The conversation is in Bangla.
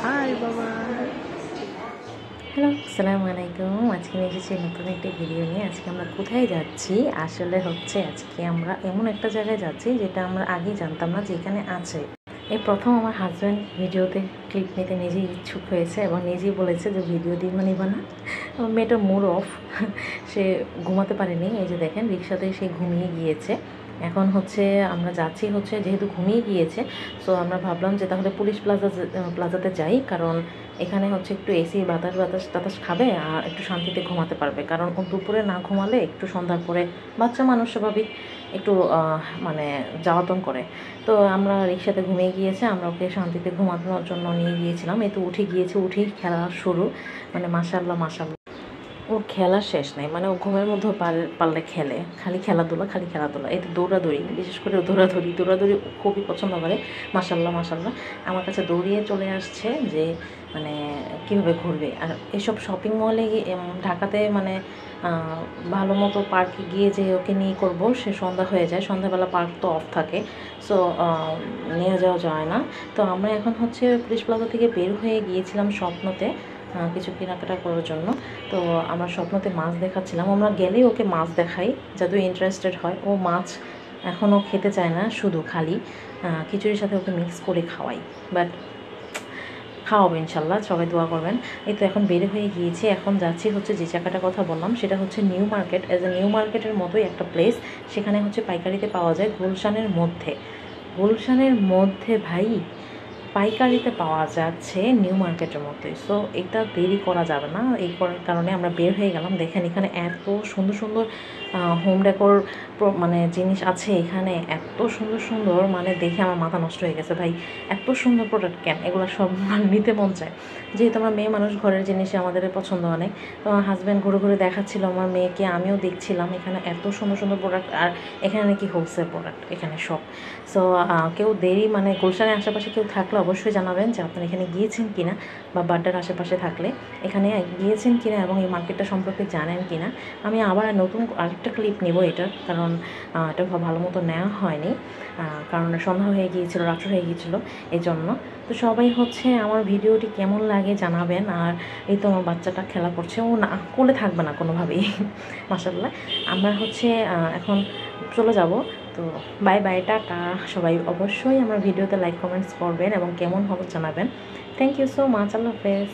হাই বাবা। হ্যালো, আসসালামু আলাইকুম। আজকে নিয়ে এসেছি নতুন একটা ভিডিও নিয়ে। আজকে আমরা কোথায় যাচ্ছি? আসলে হচ্ছে আজকে আমরা এমন একটা জায়গায় যাচ্ছি যেটা আমরা আগে জানতাম না যে এখানে আছে। এই প্রথম আমার হাজব্যান্ড ভিডিওতে ক্লিপ নিতে নিজেই ইচ্ছুক হয়েছে এবং নিজেই বলেছে যে ভিডিও দিবা নিবা না। আমার মেয়েটা মুড অফ, সে ঘুমাতে পারেনি। এই যে দেখেন রিক্সাতে সে ঘুমিয়ে গিয়েছে। এখন হচ্ছে আমরা যাচ্ছি হচ্ছে যেহেতু ঘুমিয়ে গিয়েছে, সো আমরা ভাবলাম যে তাহলে পুলিশ প্লাজাতে যাই, কারণ এখানে হচ্ছে একটু এসি বাতাস খাবে আর একটু শান্তিতে ঘুমাতে পারবে। কারণ ও দুপুরে না ঘুমালে একটু সন্ধ্যার পরে বাচ্চা মানুষ স্বাভাবিক একটু মানে জ্বালাতন করে। তো আমরা রিক্সাতে ঘুমিয়ে গিয়েছে, আমরা ওকে শান্তিতে ঘুমানোর জন্য নিয়ে গিয়েছিলাম। এই তো উঠে গিয়েছে, উঠেই খেলা শুরু। মানে মাশাআল্লাহ মাশাআল্লাহ, ওর খেলা শেষ নেই। মানে ও ঘুমের মধ্যেও পারলে খেলে, খালি খেলাধুলা। এই তো দৌড়াদৌড়ি, বিশেষ করে দৌড়াদৌড়ি ও খুবই পছন্দ করে। মাশাআল্লাহ মাশাআল্লাহ, আমার কাছে দৌড়িয়ে চলে আসছে যে মানে কীভাবে ঘুরবে। আর এসব শপিং মলে ঢাকাতে মানে ভালো মতো পার্কে গিয়ে যে ওকে নিয়ে করবো, সে সন্ধ্যা হয়ে যায়। সন্ধ্যাবেলা পার্ক তো অফ থাকে, সো নিয়ে যাওয়া যায় না। তো আমরা এখন হচ্ছে পুলিশ প্লাজা থেকে বের হয়ে গিয়েছিলাম স্বপ্নতে কিছু কেনাকাটা করার জন্য। তো আমরা স্বপ্নতে মাছ দেখাচ্ছিলাম। আমরা গেলেই ওকে মাছ দেখাই, যাতে ইন্টারেস্টেড হয়। ও মাছ এখনও খেতে চায় না, শুধু খালি খিচুড়ির সাথে ওকে মিক্স করে খাওয়াই। বাট খাওয়াবো ইনশাল্লাহ, সবাই দোয়া করবেন। এই তো এখন বের হয়ে গিয়েছি, এখন যাচ্ছি হচ্ছে যে জায়গাটার কথা বললাম সেটা হচ্ছে new market. As a new মার্কেটের মতোই একটা প্লেস, সেখানে হচ্ছে পাইকারিতে পাওয়া যায় গুলশানের মধ্যে ভাই পাইকারিতে পাওয়া যাচ্ছে নিউ মার্কেটের মধ্যে। সো এটা দেরি করা যাবে না, এই করার কারণে আমরা বের হয়ে গেলাম। দেখেন এখানে এত সুন্দর সুন্দর হোম ডেকোর মানে জিনিস আছে এখানে, এত সুন্দর সুন্দর, মানে দেখে আমার মাথা নষ্ট হয়ে গেছে ভাই। এত সুন্দর প্রোডাক্ট কেন, এগুলো সব নিতে মন চায়। যেহেতু আমরা মেয়ে মানুষ, ঘরের জিনিসে আমাদের পছন্দ অনেক। তো আমার হাজব্যান্ড ঘুরে ঘুরে দেখাচ্ছিল আমার মেয়েকে, আমিও দেখছিলাম এখানে এত সুন্দর সুন্দর প্রোডাক্ট। আর এখানে নাকি হোলসেল প্রোডাক্ট এখানে সব। সো কেউ দেরি মানে গুলশানের আশেপাশে কেউ থাকলে অবশ্যই জানাবেন যে আপনারা এখানে গিয়েছেন কিনা, বা বাড্ডার আশেপাশে থাকলে এখানে গিয়েছেন কিনা এবং এই মার্কেটটা সম্পর্কে জানেন কিনা। আমি আবার নতুন আরেকটা ক্লিপ নেব এটার, কারণ এটা ভালো মতো নেওয়া হয়নি, কারণ সন্ধ্যা হয়ে গিয়েছিলো, রাত্র হয়ে গিয়েছিলো এই জন্য। তো সবাই হচ্ছে আমার ভিডিওটি কেমন লাগে জানাবেন। আর এই তো আমার বাচ্চাটা খেলা করছে, ও না কোলে থাকবে না কোনোভাবেই। মাশাআল্লাহ, আমরা হচ্ছে এখন চলে যাব। তো বাই বাই, টাটা। সবাই অবশ্যই আমার ভিডিওতে লাইক কমেন্টস করবেন এবং কেমন হবে জানাবেন। থ্যাংক ইউ সো মাচ, আল্লাহ হাফেজ।